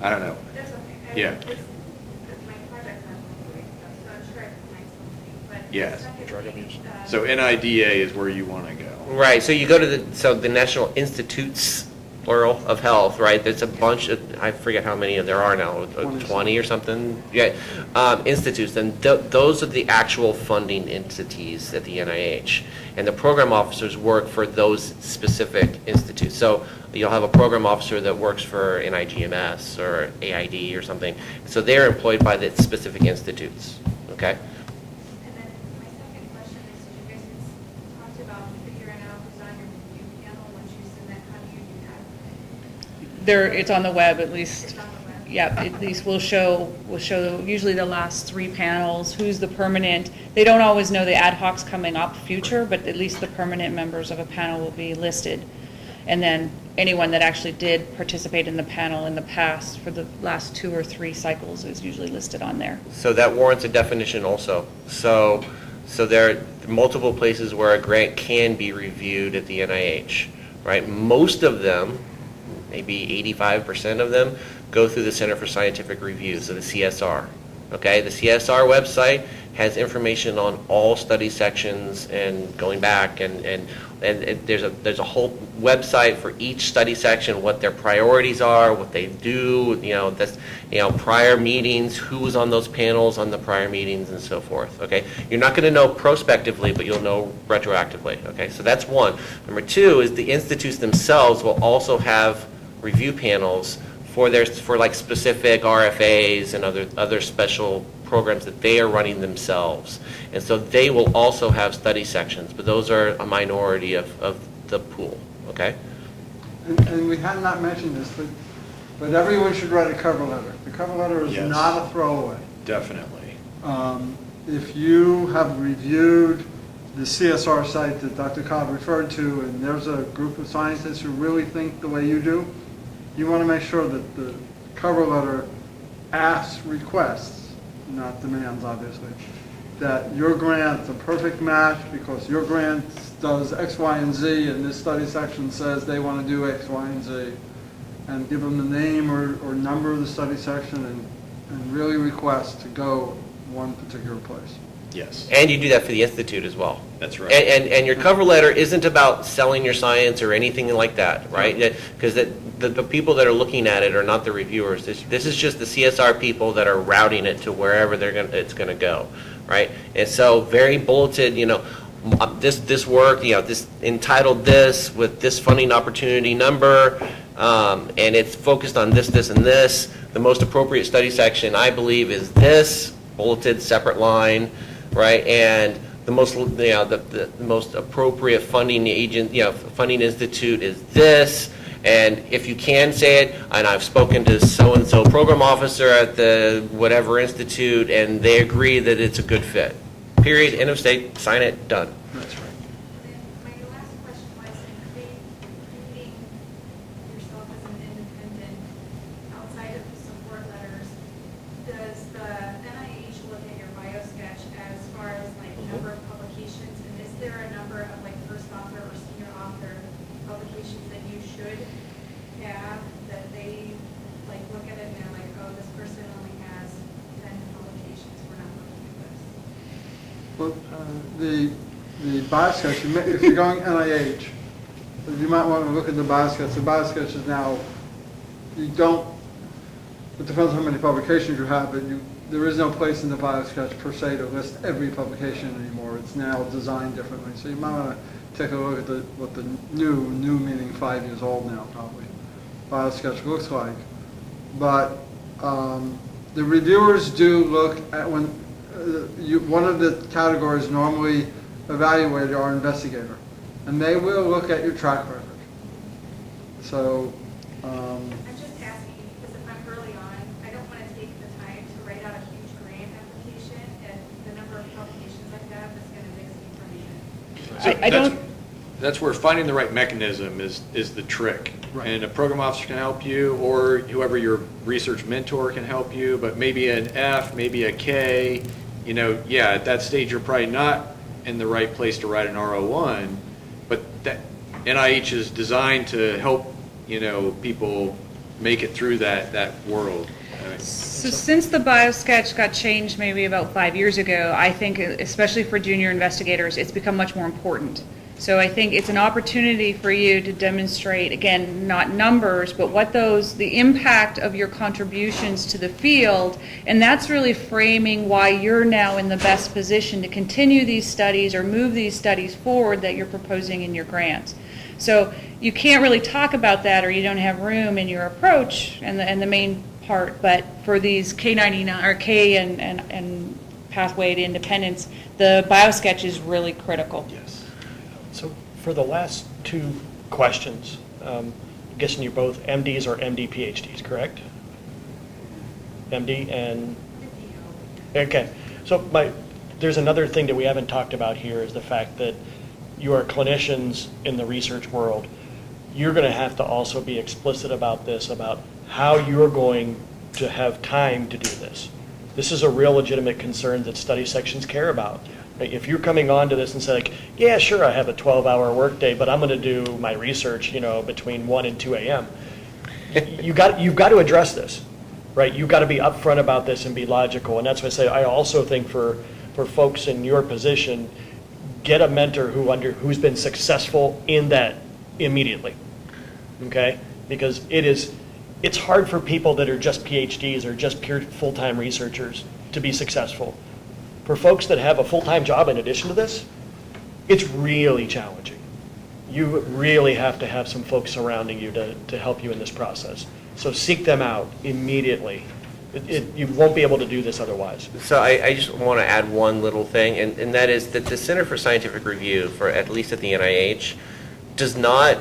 I don't know. That's okay. Yeah. My project's not moving, so I'm sure I can find something. But Yes. secondly, So NIDA is where you want to go. Right, so you go to the National Institutes, plural, of Health, right? There's a bunch of, I forget how many there are now, 20 or something, yeah, institutes, and those are the actual funding entities at the NIH. And the program officers work for those specific institutes. So you'll have a program officer that works for NIGMS or AID or something. So they're employed by the specific institutes, okay? And then my second question is, you guys talked about figuring out who's on your review panel once you submit. How do you do that? It's on the web, at least. It's on the web? Yeah, at least we'll show usually the last three panels, who's the permanent. They don't always know the ad hocs coming up future, but at least the permanent members of a panel will be listed. And then anyone that actually did participate in the panel in the past for the last 2 or 3 cycles is usually listed on there. So that warrants a definition also. So there are multiple places where a grant can be reviewed at the NIH, right? Most of them, maybe 85% of them, go through the Center for Scientific Review, so the CSR. Okay, the CSR website has information on all study sections and going back, and there's a whole website for each study section, what their priorities are, what they do, prior meetings, who was on those panels on the prior meetings, and so forth. Okay, you're not going to know prospectively, but you'll know retroactively. Okay, so that's one. Number two is the institutes themselves will also have review panels for like specific RFAs and other special programs that they are running themselves. And so they will also have study sections, but those are a minority of the pool, okay? And we had not mentioned this, but everyone should write a cover letter. The cover letter is Yes. not a throwaway. Definitely. If you have reviewed the CSR site that Dr. Cobb referred to, and there's a group of scientists who really think the way you do, you want to make sure that the cover letter asks requests, not demands, obviously, that your grant's a perfect match because your grant does X, Y, and Z, and this study section says they want to do X, Y, and Z. And give them the name or number of the study section and really request to go one particular place. Yes. And you do that for the Institute as well. That's right. And your cover letter isn't about selling your science or anything like that, right? Because the people that are looking at it are not the reviewers. This is just the CSR people that are routing it to wherever it's going to go, right? And so very bulleted, this work, this entitled this with this funding opportunity number, and it's focused on this, this, and this. The most appropriate study section, I believe, is this bulleted separate line, right? And the most, the most appropriate funding agent, funding institute is this. And if you can say it, and I've spoken to so-and-so program officer at the whatever institute, and they agree that it's a good fit. Period, end of state, sign it, done. That's right. My last question was, in creating yourself as an independent outside of the support letters, does the NIH look at your biosketch as far as like number of publications, and is there a number of like first author or senior author publications that you should have that they like look at it and they're like, oh, this person only has 10 publications, we're not looking at this? Well, the biosketch, if you're going NIH, you might want to look at the biosketch. The biosketch is now, it depends on how many publications you have, but there is no place in the biosketch per se to list every publication anymore. It's now designed differently. So you might want to take a look at what the new meaning 5 years old now probably, biosketch looks like. But the reviewers do look at when, one of the categories normally evaluated are investigator, and they will look at your track record. So, I'm just asking because if I'm early on, I don't want to take the time to write out a huge grant application and the number of publications I have is going to mix me from So that's where finding the right mechanism is the trick. Right. And a program officer can help you, or whoever your research mentor can help you, but maybe an F, maybe a K, at that stage you're probably not in the right place to write an RO1, but that NIH is designed to help, people make it through that world. So since the biosketch got changed maybe about 5 years ago, I think especially for junior investigators, it's become much more important. So I think it's an opportunity for you to demonstrate, again, not numbers, but the impact of your contributions to the field, and that's really framing why you're now in the best position to continue these studies or move these studies forward that you're proposing in your grants. So you can't really talk about that, or you don't have room in your approach and the main part, but for these K99 or K and pathway to independence, the biosketch is really critical. Yes. So for the last two questions, I'm guessing you're both MDs or MD PhDs, correct? MD and... Okay. So there's another thing that we haven't talked about here is the fact that you are clinicians in the research world. You're going to have to also be explicit about this, about how you're going to have time to do this. This is a real legitimate concern that study sections care about. If you're coming on to this and say, like, yeah, sure, I have a 12-hour workday, but I'm going to do my research, between 1 and 2 a.m. You've got to address this, right? You've got to be upfront about this and be logical. And that's why I say I also think for folks in your position, get a mentor who's been successful in that immediately, okay? Because it's hard for people that are just PhDs or just pure full-time researchers to be successful. For folks that have a full-time job in addition to this, it's really challenging. You really have to have some folks surrounding you to help you in this process. So seek them out immediately You won't be able to do this otherwise. So I just want to add one little thing, and that is that the Center for Scientific Review, for at least at the NIH, does not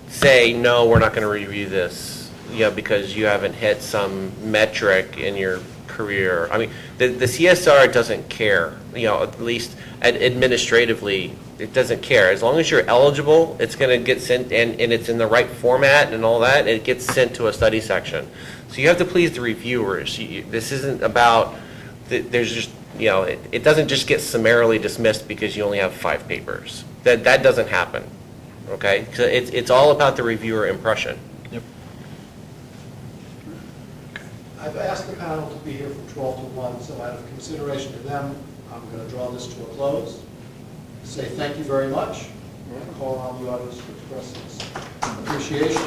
say, no, we're not going to review this, because you haven't hit some metric in your career. I mean, the CSR doesn't care, at least administratively, it doesn't care. As long as you're eligible, it's going to get sent, and it's in the right format and all that, it gets sent to a study section. So you have to please the reviewers. This isn't about, there's just, it doesn't just get summarily dismissed because you only have 5 papers. That doesn't happen, okay? So it's all about the reviewer impression. Yep. I've asked the panel to be here from 12 to 1, so out of consideration to them, I'm going to draw this to a close. Say thank you very much, and call on the audience to express its appreciation.